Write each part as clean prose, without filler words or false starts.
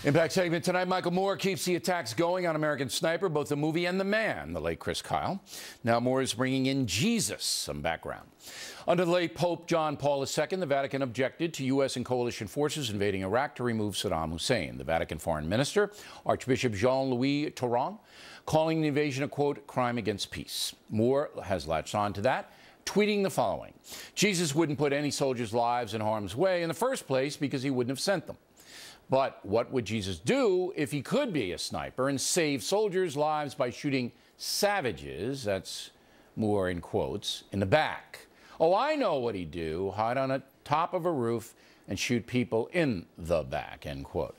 Impact segment tonight. Michael Moore keeps the attacks going on American Sniper, both the movie and the man, the late Chris Kyle. Now Moore is bringing in Jesus. Some background. Under the late Pope John Paul II, the Vatican objected to U.S. and coalition forces invading Iraq to remove Saddam Hussein. The Vatican Foreign Minister, Archbishop Jean-Louis Tauran, calling the invasion a, quote, crime against peace. Moore has latched on to that, tweeting the following: Jesus wouldn't put any soldiers' lives in harm's way in the first place because he wouldn't have sent them. But what would Jesus do if he could be a sniper and save soldiers' lives by shooting savages, that's Moore in quotes, in the back? Oh, I know what he'd do: hide on the top of a roof and shoot people in the back, end quote.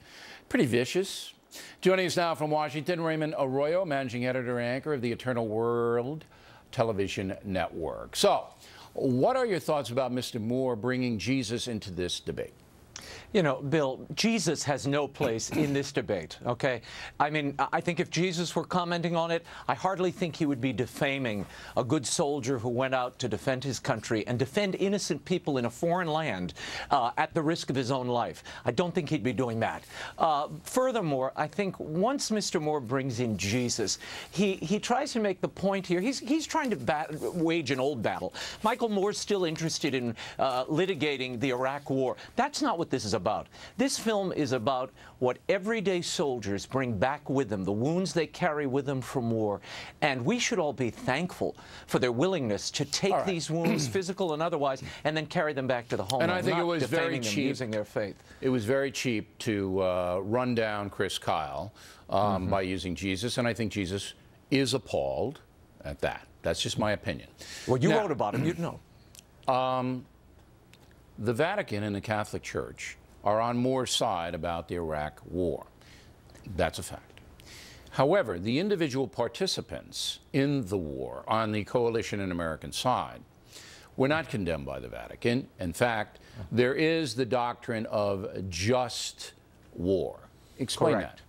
Pretty vicious. Joining us now from Washington, Raymond Arroyo, managing editor and anchor of the Eternal World Television Network. So, what are your thoughts about Mr. Moore bringing Jesus into this debate? You know, Bill, Jesus has no place in this debate, okay? I mean, I think if Jesus were commenting on it, I hardly think he would be defaming a good soldier who went out to defend his country and defend innocent people in a foreign land at the risk of his own life. I don't think he'd be doing that. Furthermore, I think once Mr. Moore brings in Jesus, he tries to make the point here. He's trying to wage an old battle. Michael Moore's still interested in litigating the Iraq War. That's not what this is about. This film is about what everyday soldiers bring back with them, the wounds they carry with them from war. And we should all be thankful for their willingness to take these wounds, physical and otherwise, and then carry them back to the home. And I think it was very cheap using their faith. It was very cheap to run down Chris Kyle by using Jesus, and I think Jesus is appalled at that. That's just my opinion. Well, you wrote about him, you'd know. The Vatican and the Catholic Church are on Moore's side about the Iraq War. That's a fact. However, the individual participants in the war on the coalition and American side were not condemned by the Vatican. In fact, there is the doctrine of just war. Explain that.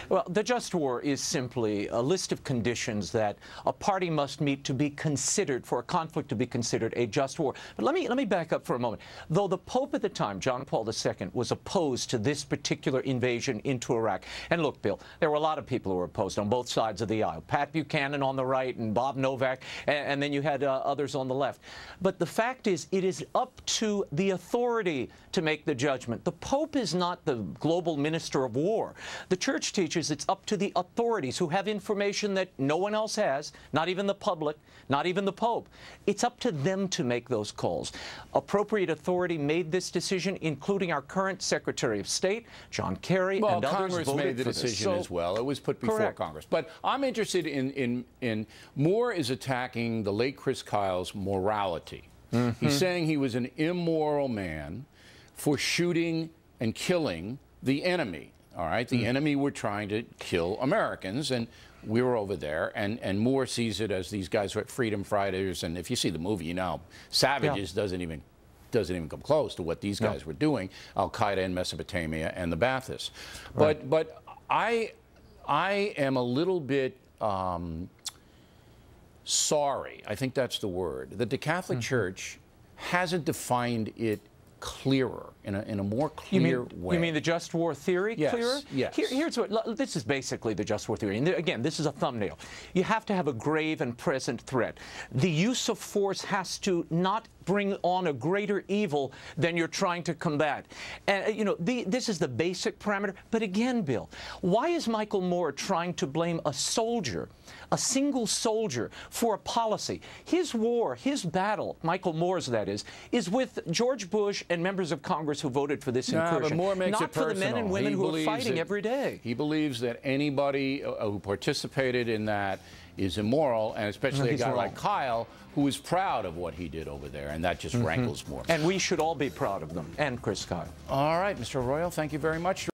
Well, the just war is simply a list of conditions that a party must meet to be considered, for a conflict to be considered a just war. But let me back up for a moment. Though the Pope at the time, John Paul II, was opposed to this particular invasion into Iraq. And look, Bill, there were a lot of people who were opposed on both sides of the aisle. Pat Buchanan on the right and Bob Novak, and then you had others on the left. But the fact is, it is up to the authority to make the judgment. The Pope is not the global minister of war. The Church teaches it's up to the authorities who have information that no one else has, not even the public, not even the Pope. It's up to them to make those calls. Appropriate authority made this decision, including our current Secretary of State, John Kerry, and others. Congress made the decision as well. It was put before Congress. But I'm interested in Moore is attacking the late Chris Kyle's morality. He's saying he was an immoral man for shooting and killing the enemy. All right, the enemy were trying to kill Americans, and we were over there, and Moore sees it as these guys were freedom fighters, and if you see the movie, you know, savages doesn't even come close to what these guys were doing, Al-Qaeda in Mesopotamia and the Ba'athists. But I am a little bit sorry, I think that's the word, that the Catholic Church hasn't defined it clearer, in a more clear way. You mean the just war theory clearer? Yes. Here's what, this is basically the just war theory. And again, this is a thumbnail. You have to have a grave and present threat. The use of force has to not bring on a greater evil than you're trying to combat. And, you know, this is the basic parameter. But again, Bill, why is Michael Moore trying to blame a soldier, a single soldier, for a policy? His war, his battle, Michael Moore's that is with George Bush and members of Congress who voted for this incursion. But Moore makes not it for the men and women who are fighting every day. He believes that anybody who participated in that is immoral, and especially a guy like Kyle, who is proud of what he did over there, and that just rankles more. And we should all be proud of them, and Chris Kyle. All right, Mr. Arroyo, thank you very much.